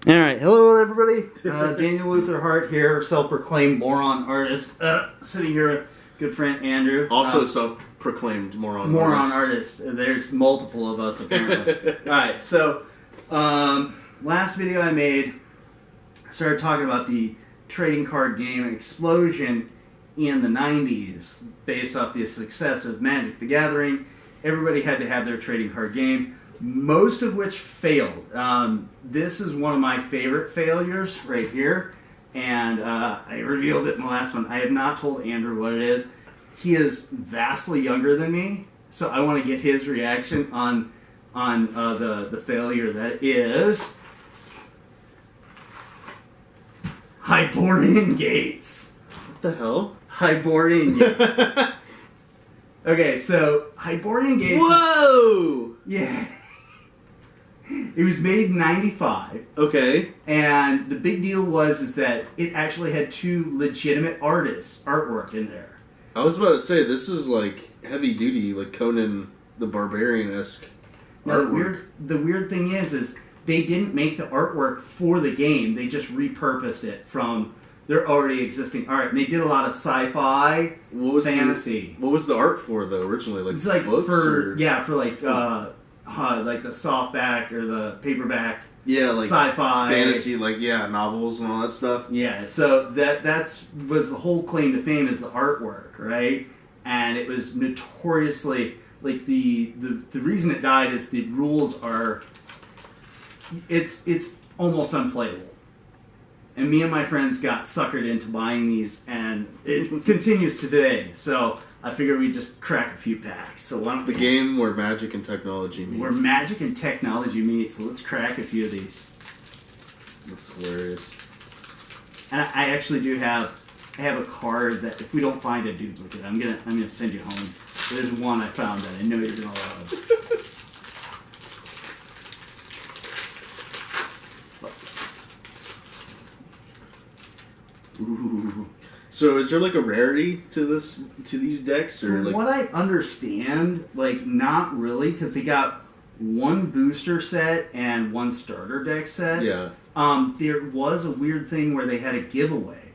All right, hello everybody. Daniel Luther Hart here, self-proclaimed moron artist. Sitting here with good friend Andrew. Also self-proclaimed moron artist. There's multiple of us apparently. All right, so last video I made, I started talking about the trading card game explosion in the 90s based off the success of Magic the Gathering. Everybody had to have their trading card game, most of which failed. This is one of my favorite failures right here, and I revealed it in the last one. I have not told Andrew what it is. He is vastly younger than me, so I want to get his reaction on the failure that is Hyborian Gates. What the hell? Hyborian Gates. Okay, so Hyborian Gates. Whoa! Yeah. It was made in 95. Okay. And the big deal was that it actually had two legitimate artists' artwork in there. I was about to say, this is like heavy duty, like Conan the Barbarian-esque artwork. The weird thing is they didn't make the artwork for the game. They just repurposed it from their already existing art. And they did a lot of sci-fi, fantasy. What was the art for, though, originally? Like, it's like books? for like the softback or the paperback. Yeah, like sci-fi, fantasy, like novels and all that stuff. Yeah, so that's was the whole claim to fame is the artwork, right? And it was notoriously like the reason it died is the rules are it's almost unplayable. And me and my friends got suckered into buying these, and it continues today. So I figured we'd just crack a few packs. So why don't the game where magic and technology meet. Where magic and technology meet. So let's crack a few of these. That's hilarious. And I actually do have a card that if we don't find a duplicate, I'm gonna send you home. There's one I found that I know you're gonna love. Ooh. So is there like a rarity to these decks, or From what I understand, like not really, because they got one booster set and one starter deck set. Yeah. There was a weird thing where they had a giveaway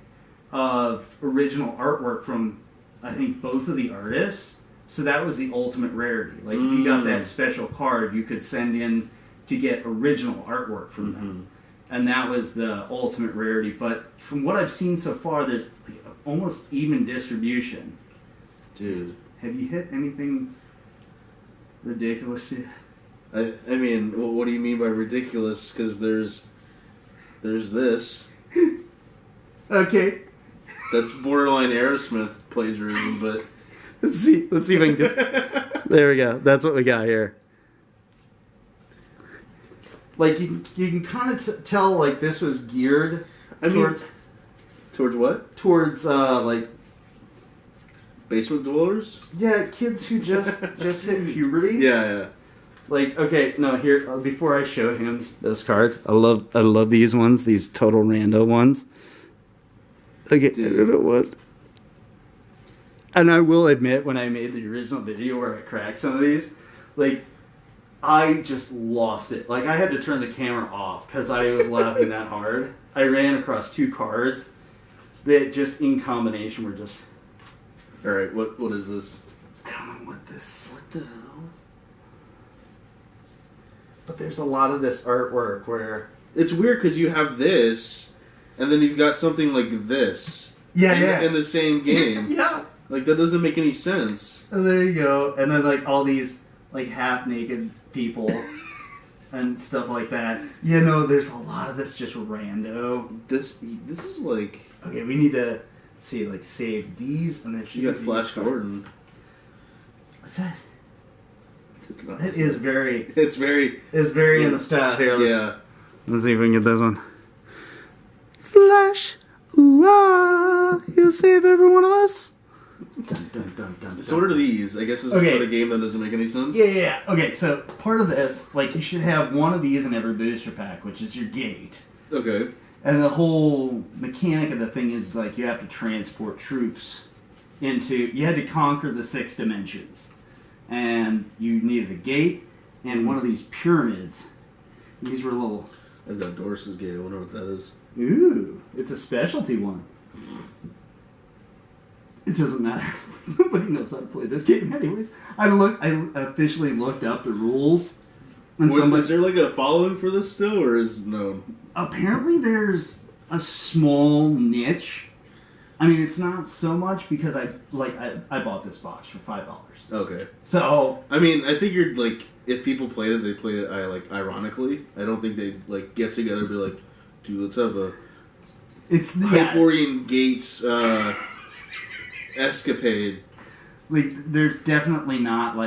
of original artwork from I think both of the artists. So that was the ultimate rarity. Like if you got that special card, you could send in to get original artwork from them. And that was the ultimate rarity. But from what I've seen so far, there's like almost even distribution. Dude. Have you hit anything ridiculous yet? I mean, what do you mean by ridiculous? Because there's this. Okay. That's borderline Aerosmith plagiarism, but... Let's see if I can get... There we go. That's what we got here. Like, you can kind of tell, like, this was geared towards... Towards what? Towards, like... Basement dwellers? Yeah, kids who just hit puberty. Yeah. Like, okay, no, here, before I show him this card, I love these ones, these total rando ones. Okay, dude. I don't know what... And I will admit, when I made the original video where I cracked some of these, like... I just lost it. Like, I had to turn the camera off because I was laughing that hard. I ran across two cards that just in combination were just... Alright, what is this? I don't know what this... What the hell? But there's a lot of this artwork where... It's weird because you have this, and then you've got something like this. In the same game. Yeah. Like, that doesn't make any sense. And there you go. And then, like, all these, like, half-naked... people and stuff like that. You know, there's a lot of this just rando. This is like... Okay, we need to see, like, save these and then... You got Flash Gordon. What's that? It is very... It's very in the style here. Let's see if we can get this one. Flash, ooh-ah, he'll save every one of us. Dun, dun, dun, dun, so what are these? I guess this is for the game that doesn't make any sense? Yeah. Okay, so part of this, like, you should have one of these in every booster pack, which is your gate. Okay. And the whole mechanic of the thing is, like, you have to transport troops into... You had to conquer the 6 dimensions. And you needed a gate and one of these pyramids. These were little I've got Doris's Gate. I wonder what that is. Ooh, it's a specialty one. It doesn't matter. Nobody knows how to play this game anyways. I officially looked up the rules. And is there like a following for this still, or is no? Apparently there's a small niche. I mean, it's not so much because I bought this box for $5. Okay. So I mean, I figured like if people played it, they played it ironically. I don't think they'd like get together and be like, dude, let's have a Hyborian Gates escapade. Like, there's definitely not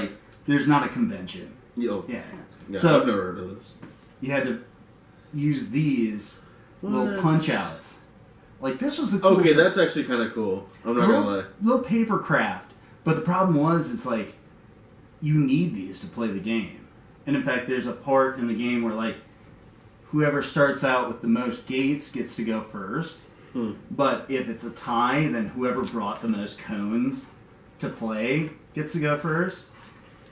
there's not a convention. Yeah. Yeah, so I've never heard of this. You had to use these little punch outs. Like, this was the cool Okay, that's actually kind of cool. I'm not gonna lie. Little paper craft. But the problem was, it's like, you need these to play the game. And in fact, there's a part in the game where, like, whoever starts out with the most gates gets to go first. But if it's a tie, then whoever brought the most cones to play gets to go first.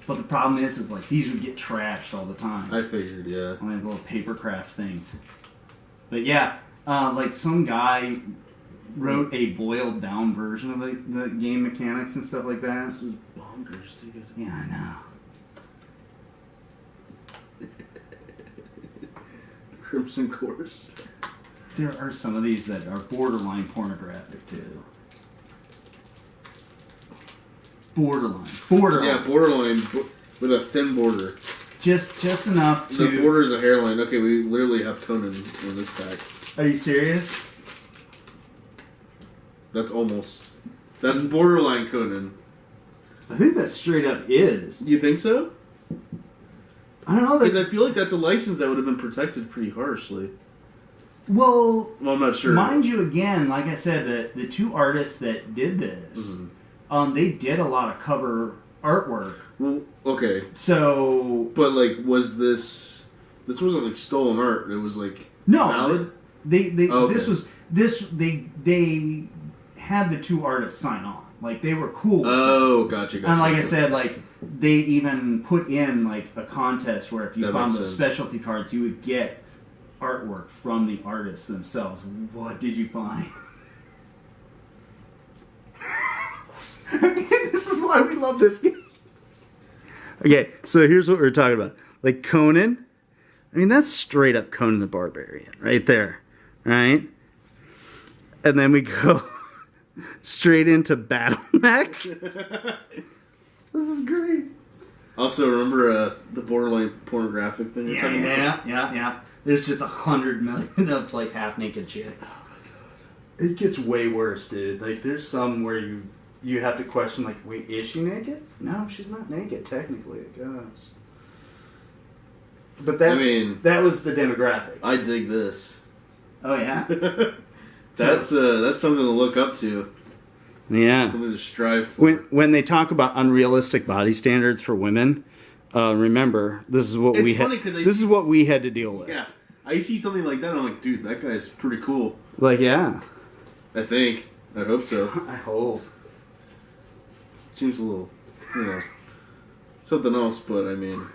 But the problem is like, these would get trashed all the time. I figured, yeah. Only little paper craft things. But yeah, like some guy wrote a boiled down version of the game mechanics and stuff like that. This is bonkers, dude. Yeah, I know. Crimson Course. There are some of these that are borderline pornographic too. Borderline. Yeah, borderline with a thin border. Just enough to... The border is a hairline. Okay, we literally have Conan in this pack. Are you serious? That's borderline Conan. I think that straight up is. You think so? I don't know. Because I feel like that's a license that would have been protected pretty harshly. Well, I'm not sure. Mind you, again, like I said, the two artists that did this, they did a lot of cover artwork. Well, okay. So, but like, was this wasn't like stolen art? It was like valid. They had the two artists sign on. Like, they were cool with this. Gotcha. And like I said, like, they even put in like a contest where if you found those specialty cards, you would get artwork from the artists themselves. What did you find? This is why we love this game. Okay, so here's what we're talking about. Like Conan. I mean, that's straight up Conan the Barbarian right there. Right? And then we go straight into Battle Max. This is great. Also, remember the borderline pornographic thing you're talking about? Yeah. There's just 100 million of like half-naked chicks. Oh my god. It gets way worse, dude. Like, there's some where you have to question, like, wait, is she naked? No, she's not naked, technically, I guess. But that was the demographic. I dig this. Oh, yeah? That's something to look up to. Yeah. Something to strive for. When they talk about unrealistic body standards for women, remember, this is what what we had to deal with. Yeah. I see something like that, I'm like, dude, that guy's pretty cool. Like, yeah. I think. I hope so. I hope. Seems a little, something else, but I mean...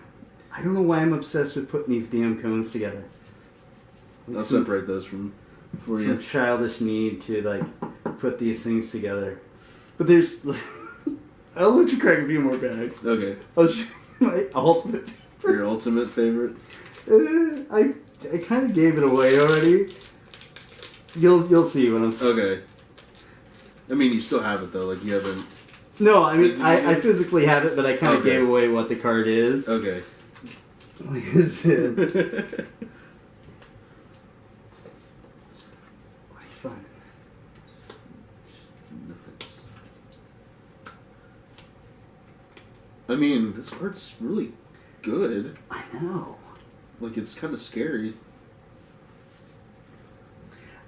I don't know why I'm obsessed with putting these damn cones together. I'll separate those for you. Some childish need to, like, put these things together. But there's... I'll let you crack a few more bags. Okay. I'll show you my ultimate favorite. Your ultimate favorite? I kind of gave it away already. You'll see what I'm saying. Okay. I mean, you still have it, though. Like, you haven't... No, I mean, I physically have it, but I kind of gave away what the card is. Okay. Here's it. What do you find? I mean, this card's really good. I know. Like, it's kind of scary.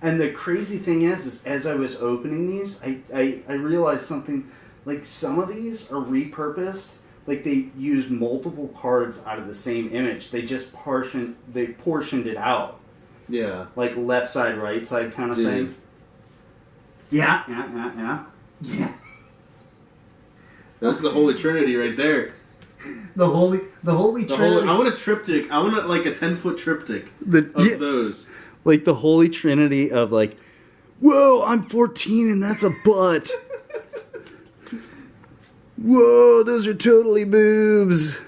And the crazy thing is as I was opening these, I realized something. Like, some of these are repurposed. Like, they used multiple cards out of the same image. They just portioned it out. Yeah. Like, left side, right side kind of thing. Yeah. That's the Holy Trinity right there. The holy trinity. I want a triptych. I want like a 10-foot triptych of those. Like the holy trinity of like, whoa, I'm 14 and that's a butt. Whoa, those are totally boobs.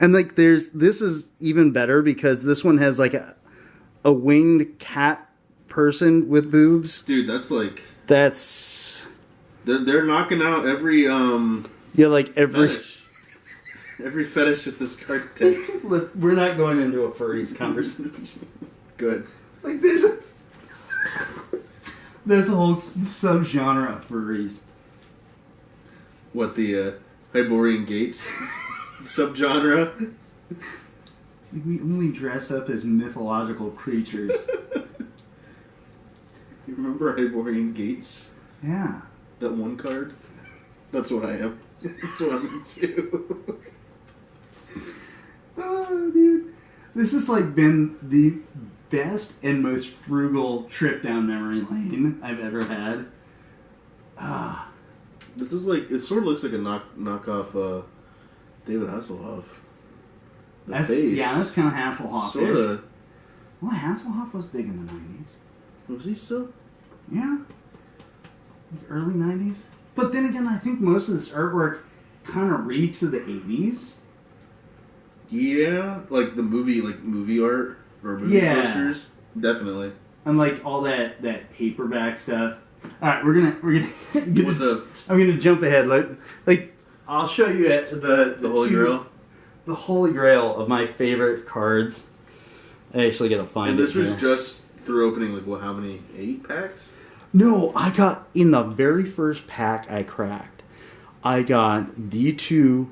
And like this is even better because this one has like a winged cat person with boobs. Dude, that's like... That's... They're knocking out every yeah, like every fetish with this card deck. We're not going into a furries conversation. Good. Like there's a whole subgenre of furries. What, the Hyborian Gates subgenre? We only dress up as mythological creatures. You remember Hyborian Gates? Yeah. That one card? That's what I am. That's what I'm into. Oh, dude. This has like been the best and most frugal trip down memory lane I've ever had. This is like, it sort of looks like a knockoff David Hasselhoff. That's kind of Hasselhoff. Sort of. Well, Hasselhoff was big in the 90s. Was he still? Yeah. Like early 90s. But then again, I think most of this artwork kind of reeks of the 80s. Yeah, like the movie art or movie posters. Definitely. And like all that paperback stuff. All right, we're gonna What's up? I'm gonna jump ahead. Like I'll show you the Holy Grail. The Holy Grail of my favorite cards. I actually gotta find and it. And this was just through opening like how many? 8 packs? No, I got in the very first pack I cracked. I got the 2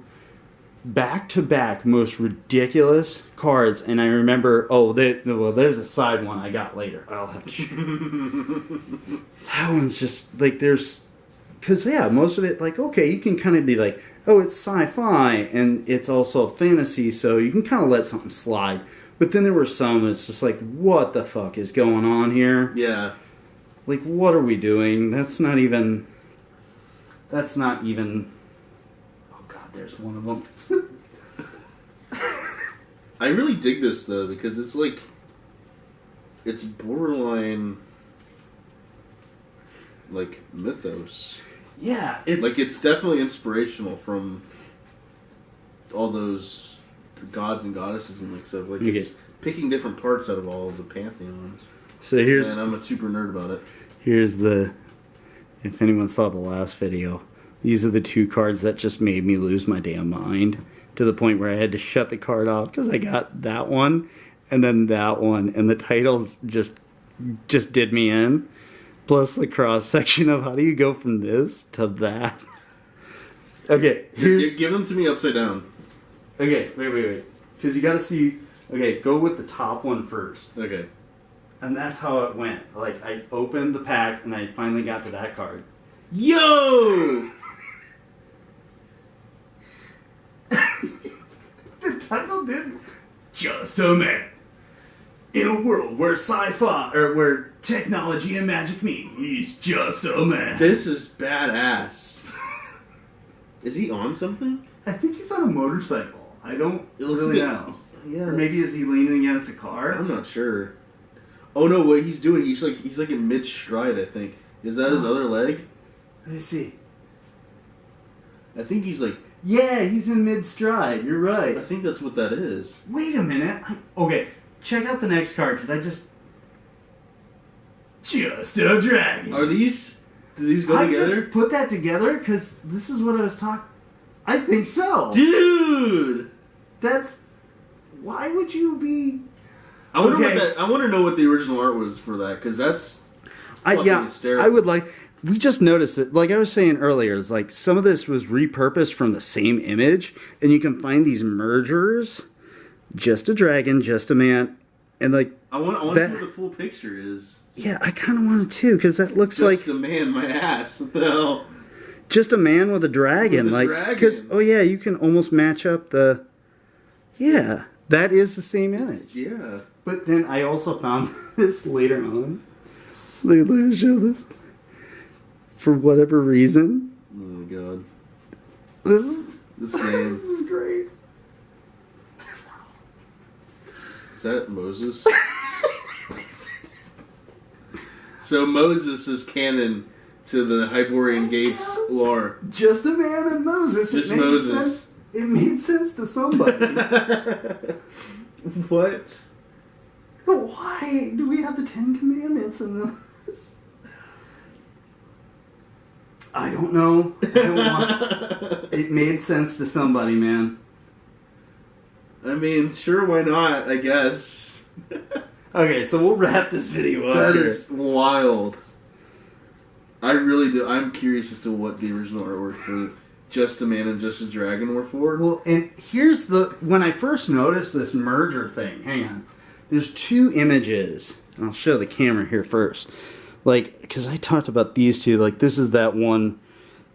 back-to-back most ridiculous cards, and I remember, there's a side one I got later. I'll have to show you. That one's just, like, because, most of it, like, okay, you can kind of be like, oh, it's sci-fi, and it's also fantasy, so you can kind of let something slide. But then there were some that's just like, what the fuck is going on here? Yeah. Like, what are we doing? That's not even... Oh, God, there's one of them. I really dig this, though, because it's like... It's borderline... like, mythos. Yeah, it's definitely inspirational from all those gods and goddesses and like stuff. Like, it's picking different parts out of all of the pantheons. So and I'm a super nerd about it. Here's if anyone saw the last video, these are the 2 cards that just made me lose my damn mind to the point where I had to shut the card off because I got that one and then that one, and the titles just did me in. Plus the cross section of how do you go from this to that. Okay, give them to me upside down. Okay, wait. Because you got to see. Okay, go with the top one first. Okay. And that's how it went. Like, I opened the pack, and I finally got to that card. Yo! The title did... Just a man. In a world where sci-fi, or where technology and magic meet, he's just a man. This is badass. Is he on something? I think he's on a motorcycle. I don't really know. Yeah. Or maybe is he leaning against a car? I'm not sure. Oh no, what he's doing, he's like in mid stride, I think. Is that his other leg? Let me see. I think he's like... Yeah, he's in mid stride. You're right. I think that's what that is. Wait a minute. Okay, check out the next card, because I just a dragon. Do these go together? I just put that together, because this is what I was talking... I think so. Dude! Why would you be... I want to know what the original art was for that, because that's hysterical. I would like... We just noticed that, like I was saying earlier, it's like some of this was repurposed from the same image, and you can find these mergers. Just a dragon, just a man, and like... I want to see what the full picture is. Yeah, I kind of want it too, because that looks like... Just a man, my ass. What the hell? Just a man with a dragon. Because, you can almost match up the... Yeah, that is the same image. Yeah. But then I also found this later on. Let me show this. For whatever reason. Oh my god. This game. This is great. Is that Moses? So Moses is canon to the Hyborian Gates lore. Just a man and Moses. Just Moses. It made sense to somebody. What? Why do we have the 10 Commandments in this? I don't know. It made sense to somebody, man. I mean, sure, why not, I guess. Okay, so we'll wrap this video up. That is wild. I really do. I'm curious as to what the original artwork for Just a Man and Just a Dragon were for. Well, and here's when I first noticed this merger thing, hang on. There's two images. I'll show the camera here first. Like, because I talked about these two. Like, this is that one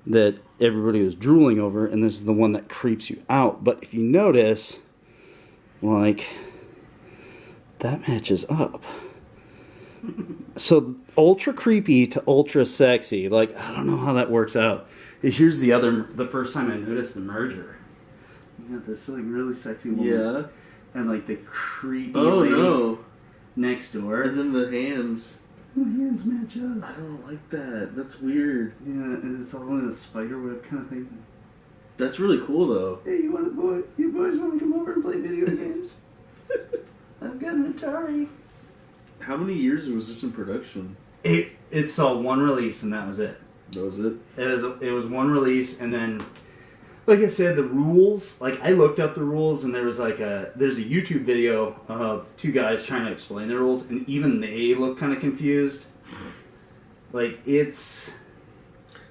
that everybody was drooling over, and this is the one that creeps you out. But if you notice, like, that matches up. So, ultra creepy to ultra sexy. Like, I don't know how that works out. Here's the first time I noticed the merger. You got this, like, really sexy woman. Yeah. And, like, the creepy lady next door. And then the hands. The hands match up. I don't like that. That's weird. Yeah, and it's all in a spider web kind of thing. That's really cool, though. Hey, you boys want to come over and play video games? I've got an Atari. How many years was this in production? It saw one release, and that was it. That was it? It was one release, and then, like I said, the rules, like, I looked up the rules, and there's a YouTube video of two guys trying to explain the rules, and even they look kind of confused. Like, it's...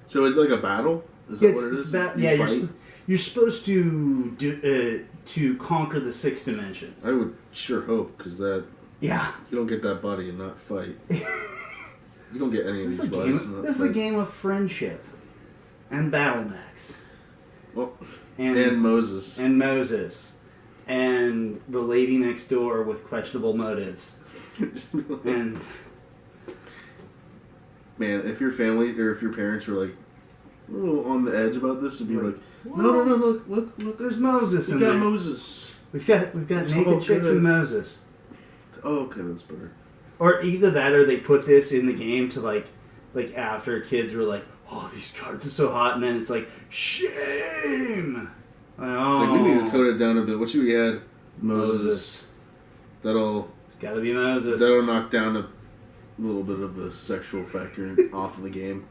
So it's like a battle? Is that what it is? You're supposed to conquer the 6 dimensions. I would sure hope, because that... Yeah. You don't get that body and not fight. You don't get any of these bodies and not This is a game of friendship. And battle max. Well, and Moses. And Moses. And the lady next door with questionable motives. And... Man, if your family, or if your parents were like, a little on the edge about this, it'd be like, Whoa. no, look, There's Moses in there. there. Moses. We've got naked chicks and Moses. Oh, okay, that's better. Or either that, or they put this in the game to like after kids were like, oh, these cards are so hot, and then it's like, shame. Like, oh. It's like, we need to tone it down a bit. What should we add? Moses. It's gotta be Moses. That'll knock down a little bit of the sexual factor off of the game.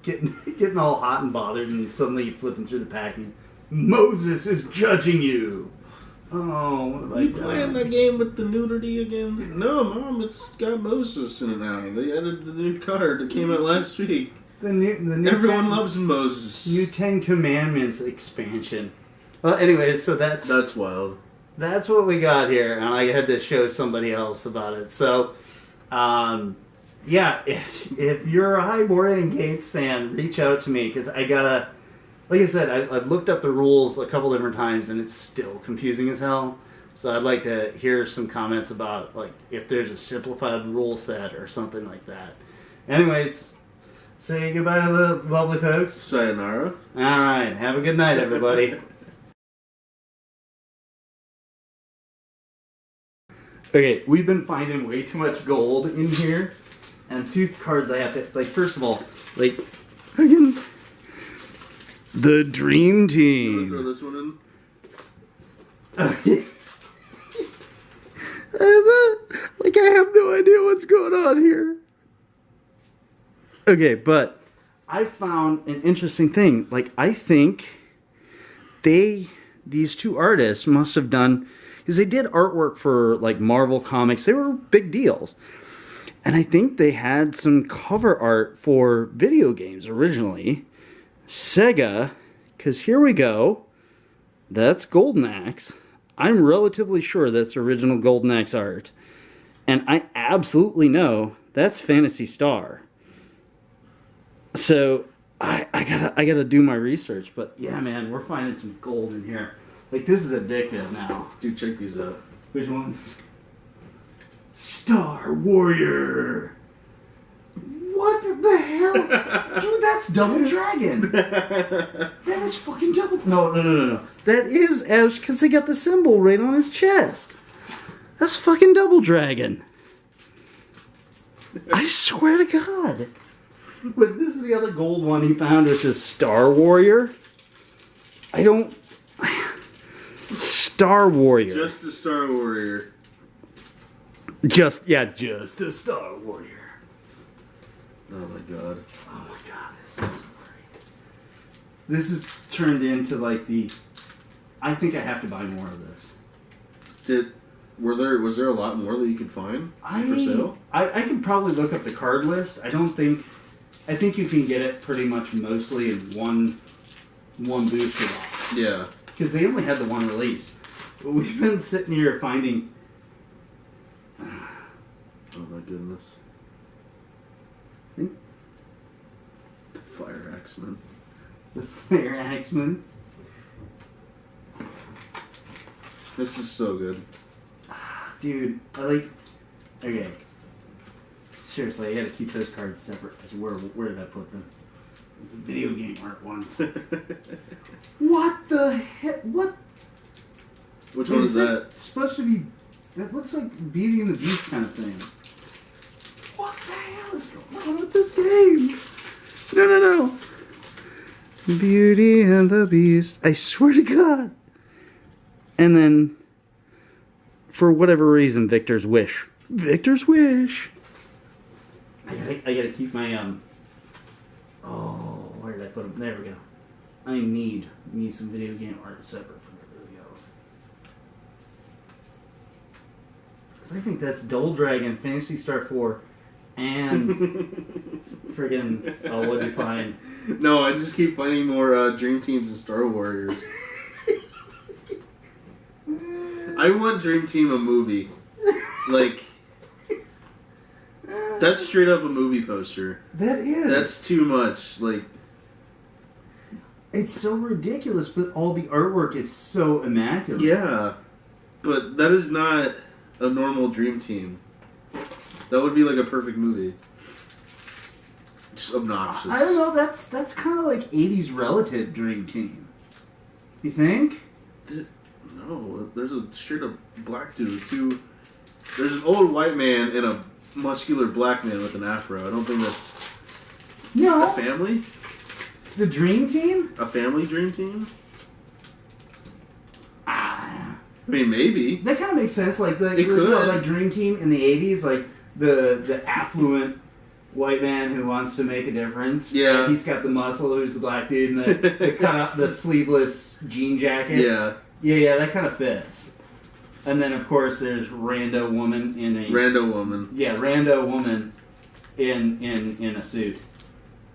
Getting all hot and bothered, and suddenly you're flipping through the pack, and Moses is judging you. Oh, what have I done? Playing that game with the nudity again? No, Mom, it's got Moses in it now. They added the new card that came out last week. The new Everyone loves Moses. New 10 Commandments expansion. Well, anyways, so that's wild. That's what we got here, and I had to show somebody else about it. So, yeah, if you're a Hyborian Gates fan, reach out to me, because I gotta, like I said, I've looked up the rules a couple different times, and it's still confusing as hell. So I'd like to hear some comments about, like, if there's a simplified rule set or something like that. Anyways, say goodbye to the lovely folks. Sayonara. All right, have a good night, everybody. Okay, we've been finding way too much gold in here, and two cards I have to, like, first of all, like, again, the Dream Team. Throw this one in. Okay. Like, I have no idea what's going on here. Okay, but I found an interesting thing. Like, I think these two artists must have done, because they did artwork for, like, Marvel Comics. They were big deals. And I think they had some cover art for video games originally. Sega, because here we go. That's Golden Axe. I'm relatively sure that's original Golden Axe art. And I absolutely know that's Phantasy Star. So, I gotta do my research. But, yeah, man, we're finding some gold in here. Like, this is addictive now. Dude, check these out. Which ones? Star Warrior. What the hell? Dude, that's That's double dragon. That is fucking double. No. That is Ash because they got the symbol right on his chest. That's fucking double dragon. I swear to God. But this is the other gold one he found, which is Star Warrior. Star Warrior. Just a Star Warrior. Just a Star Warrior. Oh my god. Oh my god, this is so great. This is turned into like the... I think I have to buy more of this. Was there a lot more that you could find for sale? I could probably look up the card list. I think you can get it pretty much mostly in one booster box. Yeah. Because they only had the one release. But we've been sitting here finding... Oh my goodness. The Fire Axeman. The Fire Axeman. This is so good. Dude, I like... Okay. Seriously, I gotta keep those cards separate. Where did I put them? Video game art ones. What the heck? What? Which one is that? It's supposed to be... That looks like Beauty and the Beast kind of thing. What the hell is going on with this game? No. Beauty and the Beast. I swear to God. And then, for whatever reason, Victor's Wish. Victor's Wish. I gotta keep my, Oh, where did I put them? There we go. I need some video game art separate from everything else. I think that's Double Dragon, Phantasy Star 4, and friggin' what'd you find? No, I just keep finding more Dream Teams and Star Warriors. I want Dream Team a movie. Like, that's straight up a movie poster. That is. That's too much. Like, it's so ridiculous, but all the artwork is so immaculate. Yeah, but that is not a normal Dream Team. That would be like a perfect movie. Just obnoxious. I don't know. That's kind of like 80s relative Dream Team. You think? No, there's a straight up black dude. There's an old white man and a muscular black man with an afro. I don't think that's a family. The Dream Team? A family Dream Team? I mean, maybe. That kind of makes sense. Like could. Like Dream Team in the 80s, like the affluent white man who wants to make a difference. Yeah. And he's got the muscle, who's the black dude, and the cut out the sleeveless jean jacket. Yeah. Yeah, that kind of fits. And then, of course, there's Rando Woman in a... Rando Woman. Yeah, Rando Woman in a suit.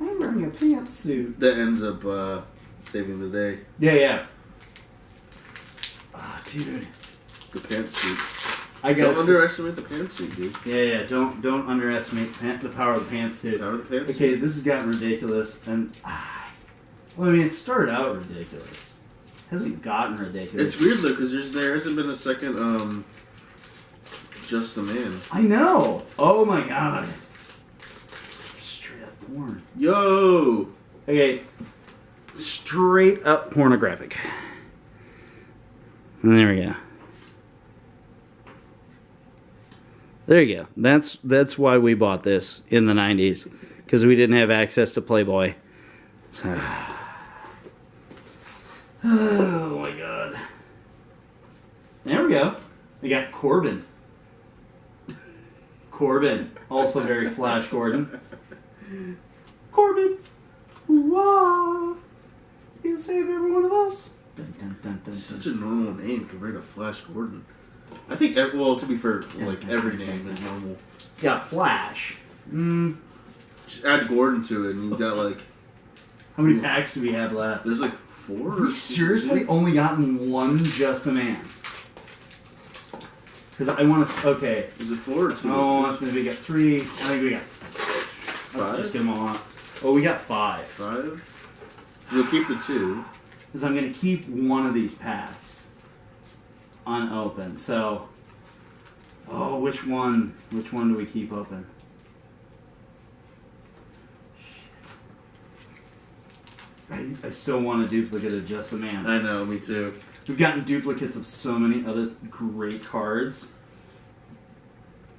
I'm wearing a pantsuit. That ends up saving the day. Yeah. Oh, dude. The pantsuit. Don't underestimate the pantsuit, dude. Yeah. Don't underestimate the power of the pantsuit. Power of the pantsuit. Okay, this has gotten ridiculous, and well, I mean, it started out ridiculous. It hasn't gotten ridiculous. It's weird though, because there hasn't been a second Just a Man. I know. Oh my god. Straight up porn. Yo. Okay. Straight up pornographic. And there we go. There you go. That's why we bought this in the 90s. Because we didn't have access to Playboy. So. Oh my god. There we go. We got Corbin. Also very Flash Gordon. Corbin. Wow. He'll save every one of us. Dun, dun, dun, dun, Such a normal name compared to Flash Gordon. I think, well, to be fair, like, every name is normal. Yeah, Flash. Just add Gordon to it, and you've got, like... How many packs do we have left? There's, like, 4? Have we seriously only gotten one Just a Man? Because I want to... Okay. Is it 4 or 2? Oh, we got 3. I think we got... 5? Let's just get them all out. Oh, we got 5. 5? So you'll keep the 2. Because I'm going to keep one of these packs unopened. So, which one do we keep open? I still want a duplicate of Just a Man. I know, me too. We've gotten duplicates of so many other great cards.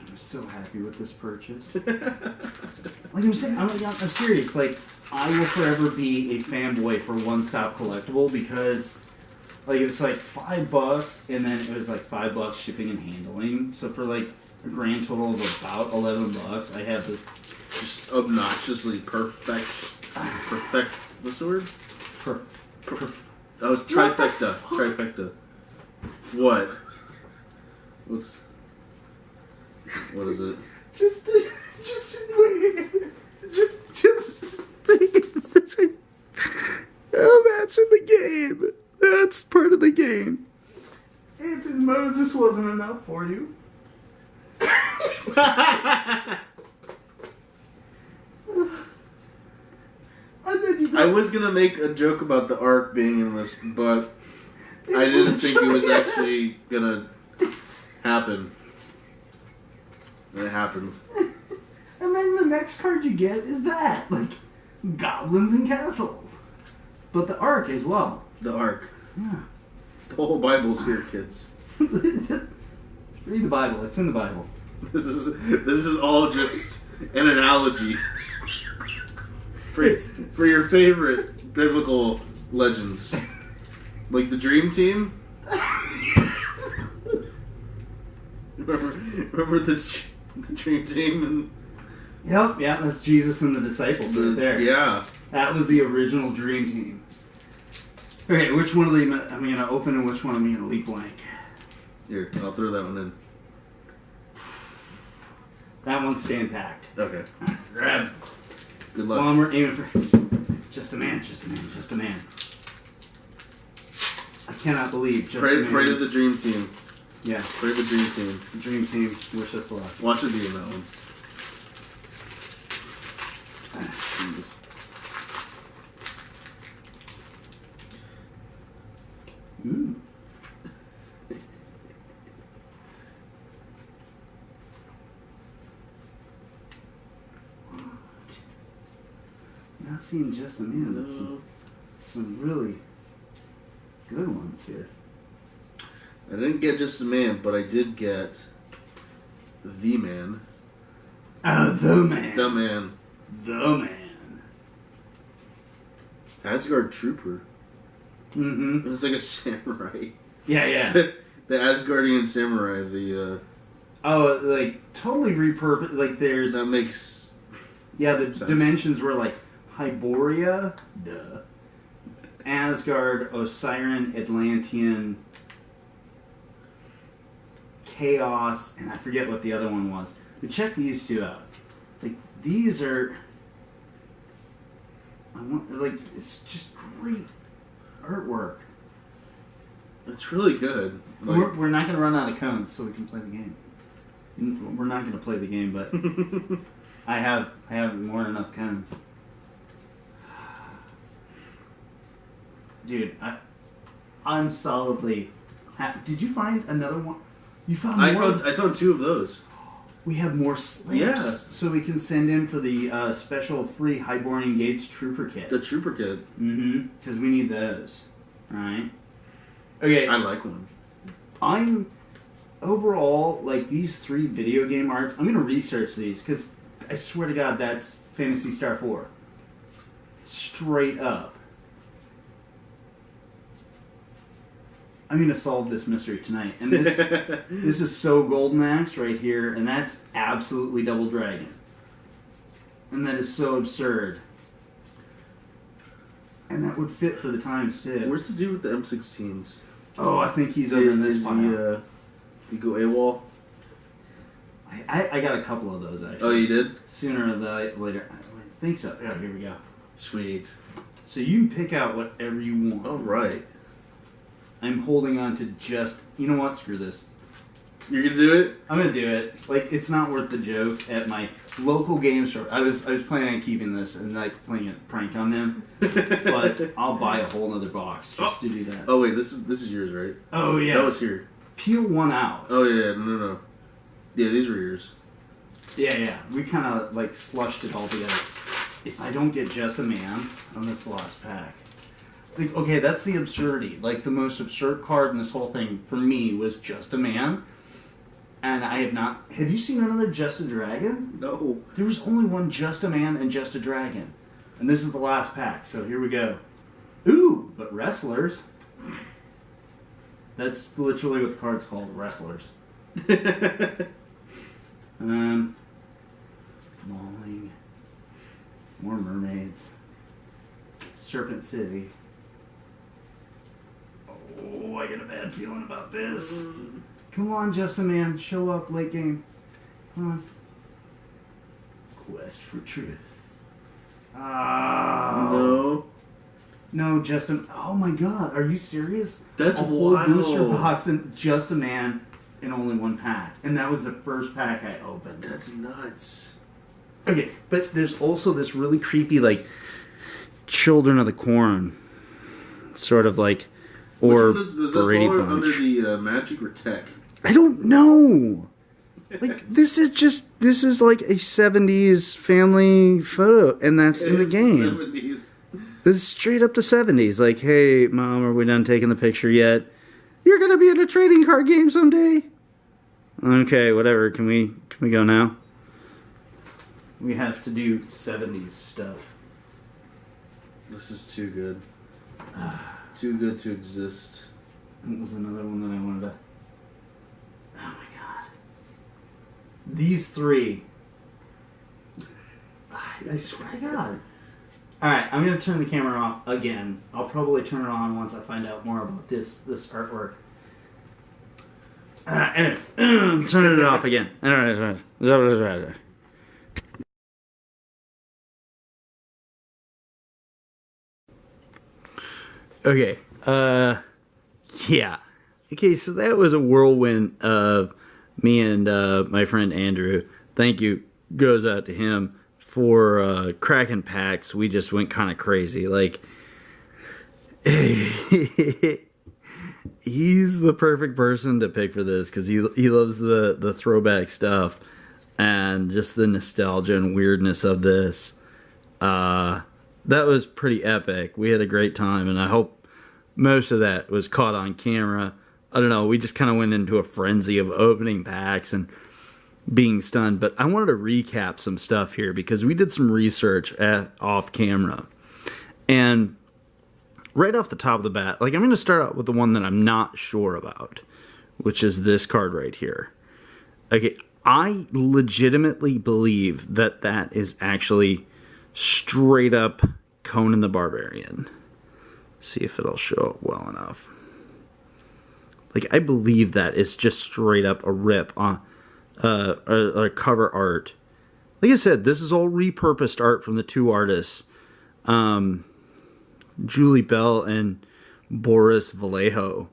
I'm so happy with this purchase. Like I'm saying, I'm serious. Like, I will forever be a fanboy for One Stop Collectible because, like, it's like $5, and then it was like $5 shipping and handling. So for like a grand total of about $11, I have this just obnoxiously perfect. What's the word? That was trifecta. Trifecta. What? What is it? Just wait. Just take it. Oh, that's in the game. That's part of the game. If Moses wasn't enough for you. I was gonna make a joke about the Ark being in this, but I didn't think it was actually gonna happen. And it happened. And then the next card you get is that, like, goblins and castles. But the Ark as well. The Ark. Yeah. The whole Bible's here, kids. Read the Bible. It's in the Bible. This is all just an analogy for your favorite biblical legends, like the Dream Team. Remember this the Dream Team and. Yep, yeah, that's Jesus and the disciples right there. Yeah. That was the original Dream Team. Okay, which one of them I'm going to open and which one am I going to leave blank? Here, I'll throw that one in. That one's staying packed. Okay. Alright, grab. Good luck. Well, we're aiming for... Just a man, just a man, just a man. I cannot believe just a man. Pray to the Dream Team. Yeah. Pray to the Dream Team. The Dream Team, wish us luck. Watch it be in that one. Jesus. Ooh. Not seeing just a man, but some really good ones here. I didn't get just a man, but I did get the man. Oh, the man. The man. The man. Asgard Trooper. Mm-hmm. It was like a samurai. Yeah. The Asgardian samurai. The oh, like totally repurposed. Like there's that makes. Yeah, the sense. dimensions were like Hyboria, duh. Asgard, Osiran, Atlantean, Chaos, and I forget what the other one was. But check these two out. Like these are. It's just great artwork. It's really good. Like, We're not going to run out of cones so we can play the game. We're not going to play the game, but I have more than enough cones. Dude, I'm solidly happy. Did you find another one? You found more? I found two of those. We have more slips, so we can send in for the special free Hyborian Gates Trooper Kit. The Trooper Kit. Mm-hmm, because we need those. Alright. Okay. I like one. I'm, overall, like, these 3 video game arts, I'm going to research these, because I swear to God, that's Phantasy Star 4. Straight up. I'm going to solve this mystery tonight. And this this is so Golden Axe right here, and that's absolutely Double Dragon. And that is so absurd. And that would fit for the times, too. Where's the dude with the M16s? Oh, I think he's over in this one. Did he go AWOL? I got a couple of those, actually. Oh, you did? Sooner or later. I think so. Yeah, here we go. Sweet. So you can pick out whatever you want. All right. I'm holding on to just... You know what? Screw this. You're going to do it? I'm going to do it. Like, it's not worth the joke at my local game store. I was planning on keeping this and, like, playing a prank on them. But I'll buy a whole other box just to do that. Oh, wait. This is yours, right? Oh, yeah. That was here. Peel one out. Oh, yeah. No. Yeah, these were yours. Yeah. We kind of, like, slushed it all together. if I don't get just a man on this last pack. Like, okay, that's the absurdity. Like, the most absurd card in this whole thing for me was just a man. And I have not... Have you seen another Just a Dragon? No. There was only one Just a Man and Just a Dragon. And this is the last pack, so here we go. Ooh, but Wrestlers. That's literally what the card's called, Wrestlers. Mauling. More mermaids. Serpent City. Oh, I get a bad feeling about this. Come on, Just a Man. Show up late game. Come on. Quest for Truth. No. No, just a... Oh my god, are you serious? That's a whole wild. booster box and Just a Man in only one pack. And that was the first pack I opened. That's nuts. Okay, but there's also this really creepy, like, Children of the Corn. Sort of like... Or which one does that Brady fall Bunch. under the Magic or Tech? I don't know. Like, this is like a 70s family photo, and that's in the game. 70s. This is straight up the 70s. Like, hey, Mom, are we done taking the picture yet? You're gonna be in a trading card game someday. Okay, whatever. Can we go now? We have to do 70s stuff. This is too good. Too good to exist. What was another one that I wanted to... Oh my god. These three. I swear to god. Alright, I'm going to turn the camera off again. I'll probably turn it on once I find out more about this artwork. Anyways, turn it off again. Okay, yeah. Okay, so that was a whirlwind of me and my friend Andrew. Thank you goes out to him for cracking packs. We just went kind of crazy. Like, he's the perfect person to pick for this because he loves the throwback stuff and just the nostalgia and weirdness of this. That was pretty epic. We had a great time, and I hope most of that was caught on camera. I don't know, we just kind of went into a frenzy of opening packs and being stunned. But I wanted to recap some stuff here because we did some research off camera. And right off the top of the bat, like, I'm going to start out with the one that I'm not sure about, which is this card right here. Okay, I legitimately believe that that is actually straight up Conan the Barbarian. See if it'll show up well enough. Like, I believe that it's just straight up a rip on a cover art. Like I said, this is all repurposed art from the two artists, Julie Bell and Boris Vallejo.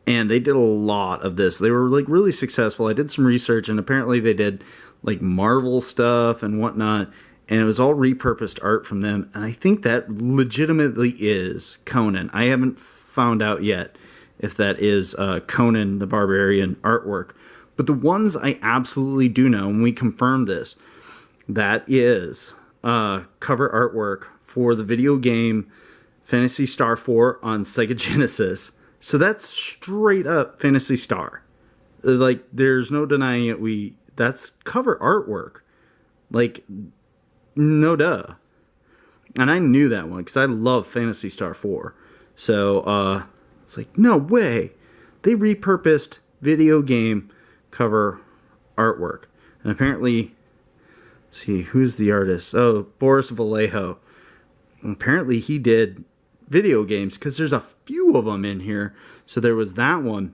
And they did a lot of this. They were, like, really successful. I did some research, and apparently they did, like, Marvel stuff and whatnot. And it was all repurposed art from them. And I think that legitimately is Conan. I haven't found out yet if that is Conan the Barbarian artwork. But the ones I absolutely do know, and we confirmed this, that is cover artwork for the video game Phantasy Star 4 on Sega Genesis. So that's straight up Phantasy Star. Like, there's no denying it. That's cover artwork. Like, no duh. And I knew that one because I love Phantasy Star 4. So it's like, no way. They repurposed video game cover artwork. And apparently, let's see, who's the artist? Oh, Boris Vallejo. Apparently he did video games because there's a few of them in here. So there was that one.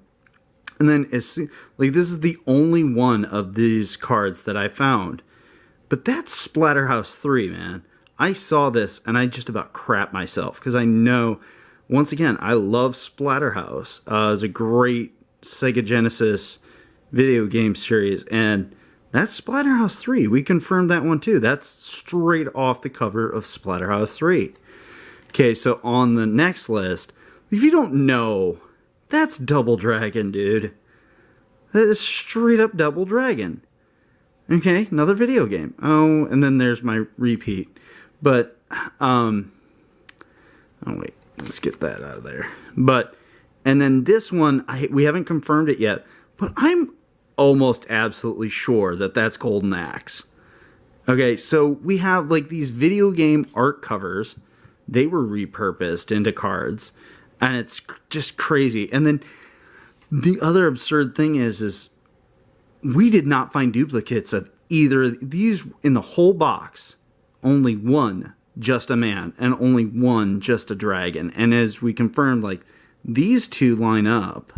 And then, this is the only one of these cards that I found. But that's Splatterhouse 3, man. I saw this and I just about crapped myself because I know, once again, I love Splatterhouse. It's a great Sega Genesis video game series, and that's Splatterhouse 3. We confirmed that one too. That's straight off the cover of Splatterhouse 3. Okay, so on the next list, if you don't know, that's Double Dragon, dude. That is straight up Double Dragon. Okay, another video game. Oh, and then there's my repeat. But, oh wait, let's get that out of there. But, and then this one, we haven't confirmed it yet, but I'm almost absolutely sure that that's Golden Axe. Okay, so we have like these video game art covers. They were repurposed into cards, and it's just crazy. And then the other absurd thing is we did not find duplicates of either these in the whole box. Only one, just a man, and only one, just a dragon. And as we confirmed, like, these two line up.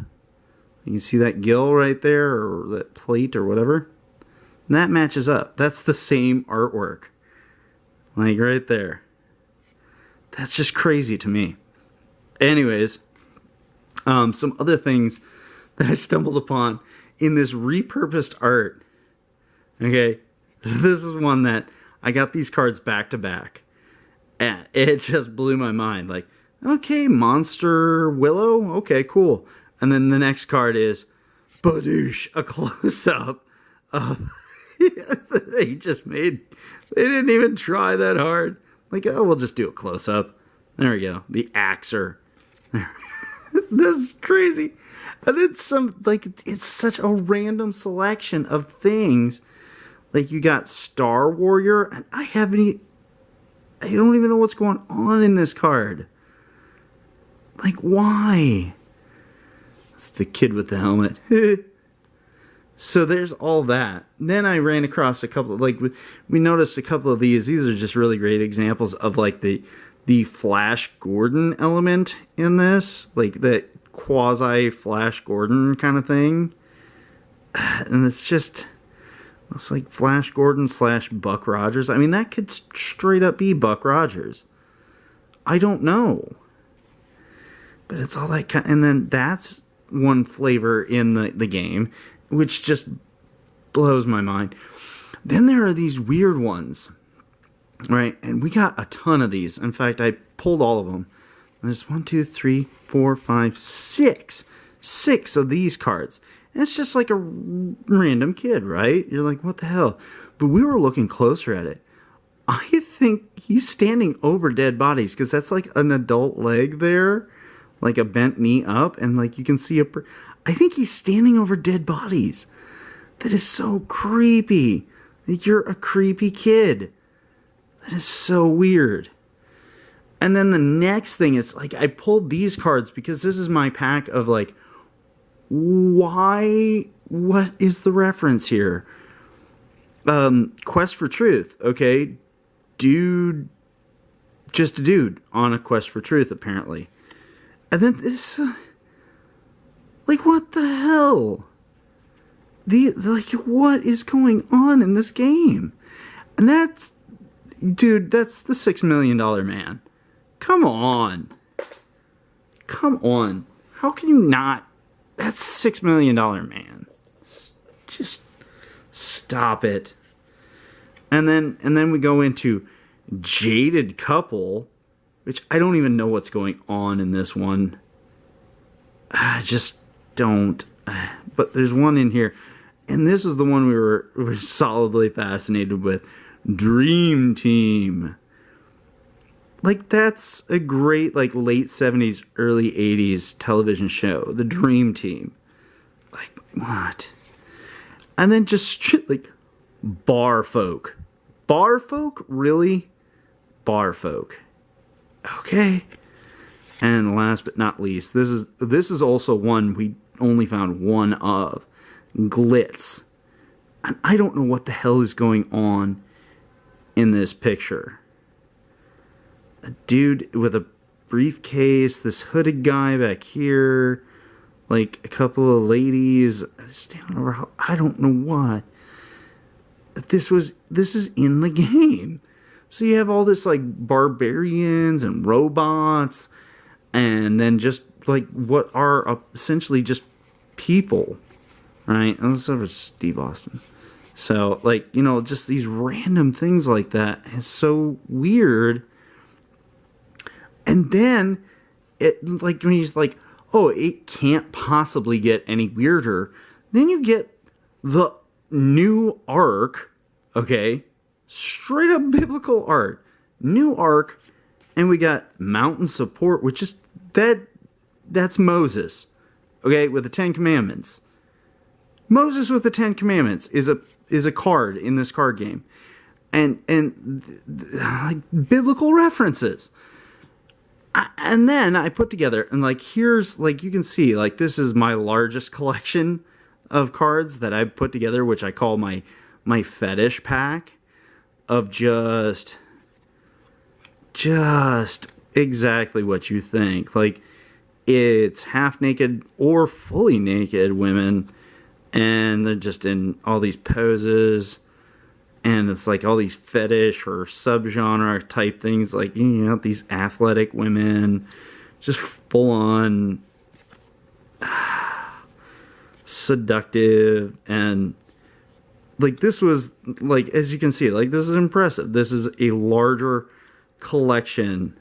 You can see that gill right there, or that plate, or whatever. And that matches up. That's the same artwork. Like, right there. That's just crazy to me. Anyways, some other things that I stumbled upon in this repurposed art. Okay, this is one that I got these cards back to back, and it just blew my mind. Like, okay, Monster Willow, okay, cool. And then the next card is badoosh, a close-up of they just made. They didn't even try that hard. Like, oh, we'll just do a close-up. There we go. The Axer. This is crazy. And it's it's such a random selection of things. Like, you got Star Warrior, and I don't even know what's going on in this card. Like, why? It's the kid with the helmet. So there's all that. Then I ran across a couple of, like, we noticed a couple of these. These are just really great examples of, like, the Flash Gordon element in this. Like, that quasi-Flash Gordon kind of thing. And it's like Flash Gordon / Buck Rogers. I mean, that could straight up be Buck Rogers. I don't know. But it's all that kind. And then that's one flavor in the game, which just blows my mind. Then there are these weird ones, right? And we got a ton of these. In fact, I pulled all of them. There's 1, 2, 3, 4, 5, 6. 6 of these cards. And it's just like a random kid, right? You're like, what the hell? But we were looking closer at it. I think he's standing over dead bodies, because that's like an adult leg there. Like a bent knee up, and like you can see I think he's standing over dead bodies. That is so creepy. Like, you're a creepy kid. That is so weird. And then the next thing is, like, I pulled these cards because this is my pack of, like, why? What is the reference here? Quest for Truth, okay? Dude, just a dude on a quest for truth, apparently. And then this, like, what the hell? Like, what is going on in this game? And that's, dude, that's the $6 Million Man. Come on. Come on. How can you not? That's $6 Million Man. Just stop it. And then we go into Jaded Couple, which I don't even know what's going on in this one. I just don't. But there's one in here. And this is the one we were solidly fascinated with. Dream Team. Like, that's a great, like, late 70s, early 80s television show. The Dream Team. Like, what? And then just, like, Bar Folk. Bar Folk? Really? Bar Folk. Okay. And last but not least, this is also one we only found one of. Glitz. And I don't know what the hell is going on in this picture. A dude with a briefcase, this hooded guy back here, like a couple of ladies standing over. I don't know what. This is in the game. So you have all this, like, barbarians and robots, and then just, like, what are essentially just people, right? Unless it's Steve Austin. So, like, you know, just these random things like that. It's so weird. And then, it, like, when he's like, oh, it can't possibly get any weirder. Then you get the new arc, okay? Straight up biblical art. new arc, and we got mountain support, which is that's Moses, okay, with the 10 Commandments. Moses with the 10 Commandments is a card in this card game, and like biblical references. And then I put together, and like here's, like you can see, like this is my largest collection of cards that I've put together, which I call my fetish pack of just exactly what you think. Like, it's half naked or fully naked women, and they're just in all these poses, and it's like all these fetish or subgenre type things, like, you know, these athletic women, just full on seductive. And like, this was, like, as you can see, like, this is impressive. This is a larger collection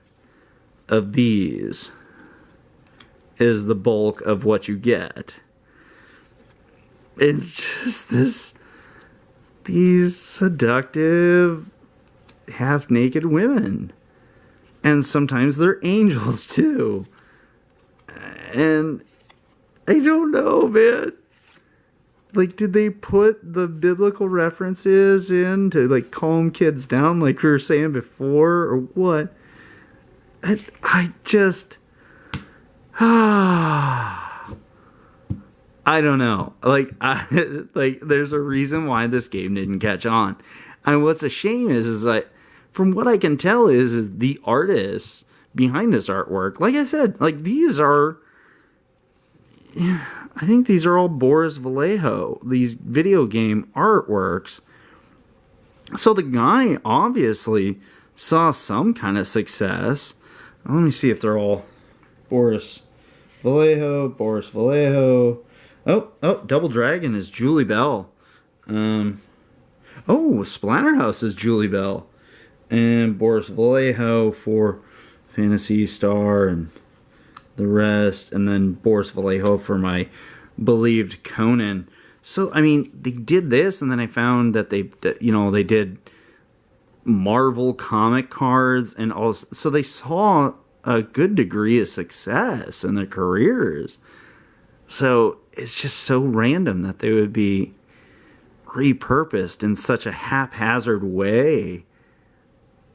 of these, is the bulk of what you get. It's just these seductive half-naked women, and sometimes they're angels too. And I don't know, man. Like, did they put the biblical references in to, like, calm kids down, like we were saying before, or what? I just... I don't know. Like, like, there's a reason why this game didn't catch on. And what's a shame is like, from what I can tell is the artists behind this artwork, like I said, like, these are... I think these are all Boris Vallejo, these video game artworks. So the guy obviously saw some kind of success. Let me see if they're all Boris Vallejo. Oh, Double Dragon is Julie Bell. Oh, Splatterhouse is Julie Bell. And Boris Vallejo for Phantasy Star and the rest, and then Boris Vallejo for my believed Conan. So, I mean, they did this, and then I found that they did Marvel comic cards, and all. So they saw a good degree of success in their careers. So it's just so random that they would be repurposed in such a haphazard way.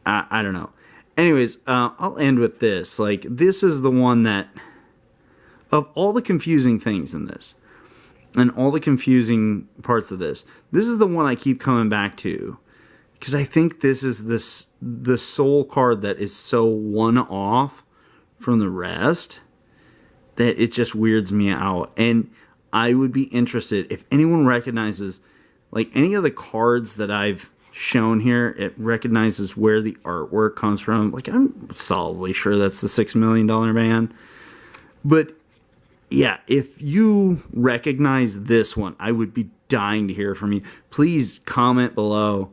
I don't know. Anyways, I'll end with this. Like, this is the one that, of all the confusing things in this, and all the confusing parts of this, this is the one I keep coming back to. Because I think this is the sole card that is so one-off from the rest that it just weirds me out. And I would be interested if anyone recognizes, like, any of the cards that I've shown here, it recognizes where the artwork comes from. Like, I'm solidly sure that's the $6 Million Man. But yeah, if you recognize this one, I would be dying to hear from you. Please comment below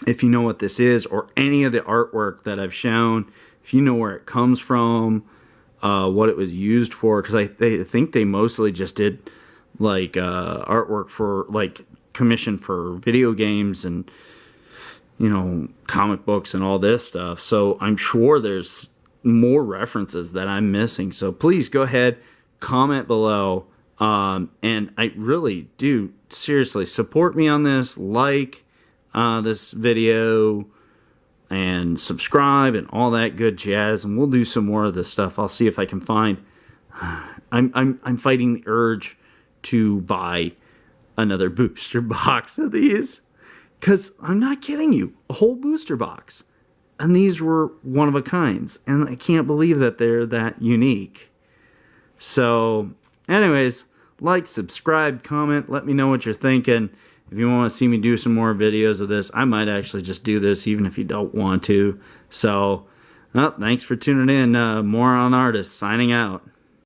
if you know what this is, or any of the artwork that I've shown, if you know where it comes from, what it was used for, because I think they mostly just did, like, artwork for, like, commission for video games and, you know, comic books and all this stuff. So I'm sure there's more references that I'm missing. So please go ahead, comment below, and I really do seriously support me on this. Like this video and subscribe and all that good jazz, and we'll do some more of this stuff. I'll see if I can find. I'm fighting the urge to buy another booster box of these, because I'm not kidding you, a whole booster box, and these were one of a kinds, and I can't believe that they're that unique. So anyways, like, subscribe, comment, let me know what you're thinking. If you want to see me do some more videos of this, I might actually just do this even if you don't want to. So, well, thanks for tuning in. Moron Artist signing out.